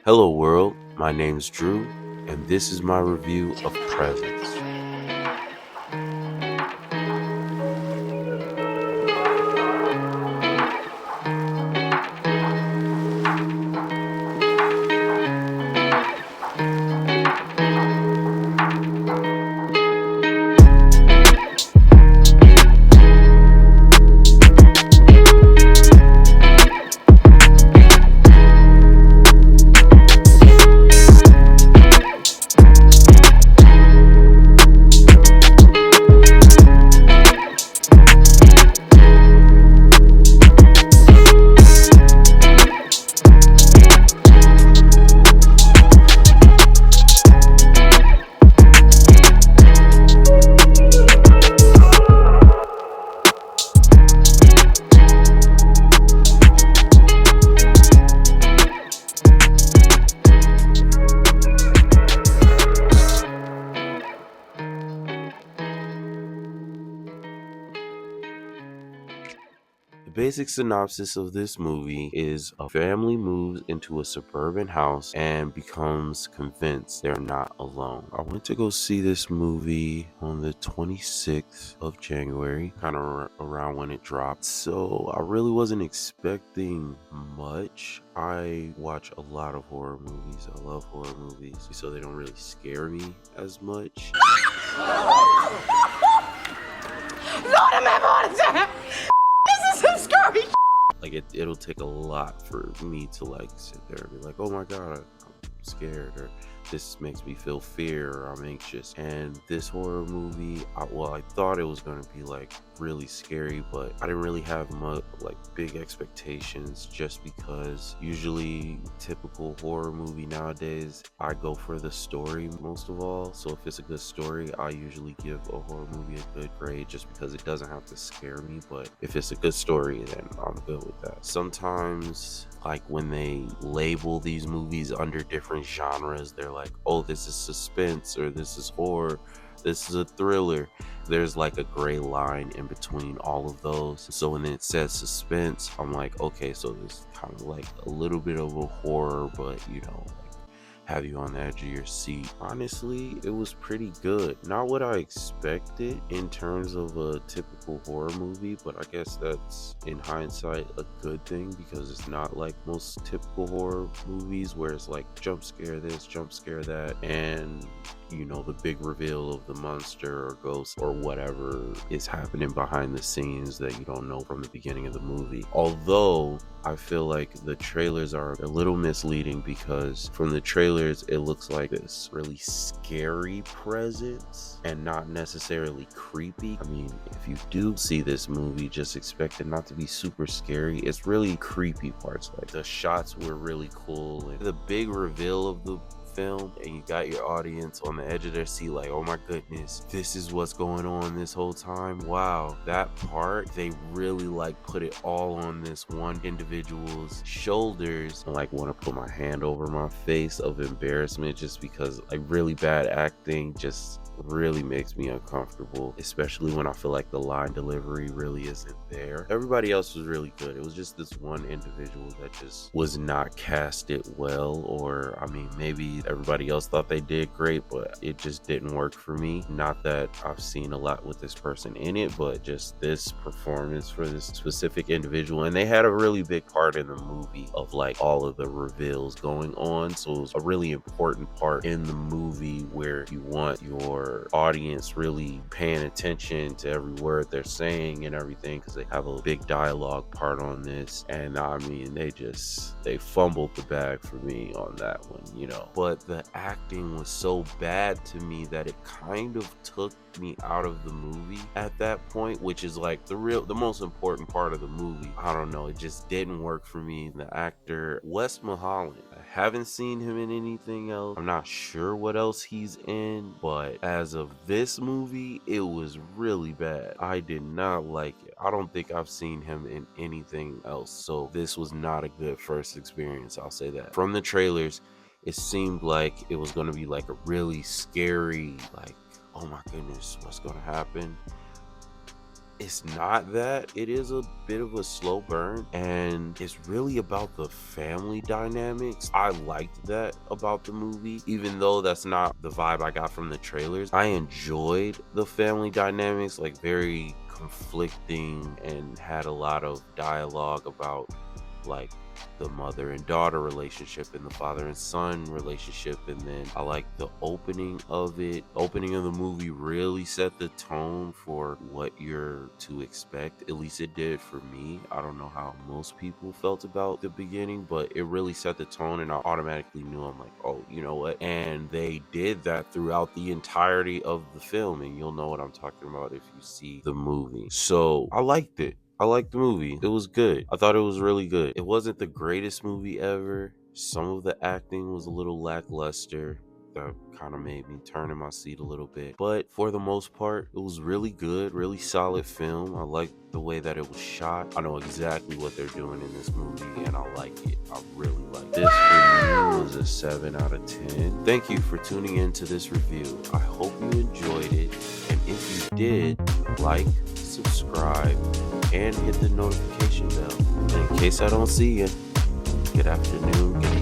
Hello world, my name's Drew, and this is my review of Presence. The basic synopsis of this movie is a family moves into a suburban house and becomes convinced they're not alone. I went to go see this movie on the 26th of January, kind of around when it dropped. So I really wasn't expecting much. I watch a lot of horror movies. I love horror movies, so they don't really scare me as much. Lord, I'm having a heart attack. This is some scary. Like it'll take a lot for me to like sit there and be like, oh my god, I'm scared, or this makes me feel fear, or I'm anxious. And this horror movie, I thought it was going to be like really scary, but I didn't really have much like big expectations, just because usually typical horror movie nowadays, I go for the story most of all. So if it's a good story, I usually give a horror movie a good grade, just because it doesn't have to scare me. But if it's a good story, then I'm good with that. Sometimes, like when they label these movies under different genres, they're like, oh, this is suspense, or this is horror, this is a thriller. There's like a gray line in between all of those. So when it says suspense, I'm like, okay, so there's kind of like a little bit of a horror, but have you on the edge of your seat. Honestly, it was pretty good. Not what I expected in terms of a typical horror movie, but I guess that's in hindsight a good thing, because it's not like most typical horror movies where it's like jump scare this, jump scare that, and the big reveal of the monster or ghost or whatever is happening behind the scenes that you don't know from the beginning of the movie. Although I feel like the trailers are a little misleading, because from the trailers it looks like this really scary presence and not necessarily creepy. I mean, if you do see this movie, just expect it not to be super scary. It's really creepy parts. Like the shots were really cool, and the big reveal of the film, and you got your audience on the edge of their seat like, oh my goodness, this is what's going on this whole time. Wow, that part, they really like put it all on this one individual's shoulders, and like want to put my hand over my face of embarrassment, just because like really bad acting just really makes me uncomfortable, especially when I feel like the line delivery really isn't there. Everybody else was really good. It was just this one individual that just was not casted well, or I mean, maybe everybody else thought they did great, but it just didn't work for me. Not that I've seen a lot with this person in it, but just this performance for this specific individual. And they had a really big part in the movie of like all of the reveals going on, so it was a really important part in the movie where you want your audience really paying attention to every word they're saying and everything, because they have a big dialogue part on this. And I mean, they fumbled the bag for me on that one, but the acting was so bad to me that it kind of took me out of the movie at that point, which is like the most important part of the movie. I don't know, it just didn't work for me. The actor Wes Mulholland, I haven't seen him in anything else. I'm not sure what else he's in, but as of this movie, it was really bad. I did not like it. I don't think I've seen him in anything else, so this was not a good first experience, I'll say that. From the trailers, it seemed like it was going to be like a really scary, like, oh my goodness, what's going to happen? it's not that. It is a bit of a slow burn, and it's really about the family dynamics. I liked that about the movie, even though that's not the vibe I got from the trailers. I enjoyed the family dynamics, like very conflicting, and had a lot of dialogue about like the mother and daughter relationship and the father and son relationship. And then I like the opening of the movie really set the tone for what you're to expect. At least it did for me. I don't know how most people felt about the beginning, but it really set the tone, and I automatically knew, I'm like, oh, you know what? And they did that throughout the entirety of the film, and you'll know what I'm talking about if you see the movie. So I liked it. I liked the movie. It was good. I thought it was really good. It wasn't the greatest movie ever. Some of the acting was a little lackluster. That kind of made me turn in my seat a little bit. But for the most part, it was really good, really solid film. I liked the way that it was shot. I know exactly what they're doing in this movie, and I like it. I really like it. This for me was a 7 out of 10. Thank you for tuning in to this review. I hope you enjoyed it. And if you did, like, subscribe, and hit the notification bell. In case I don't see you, good afternoon, good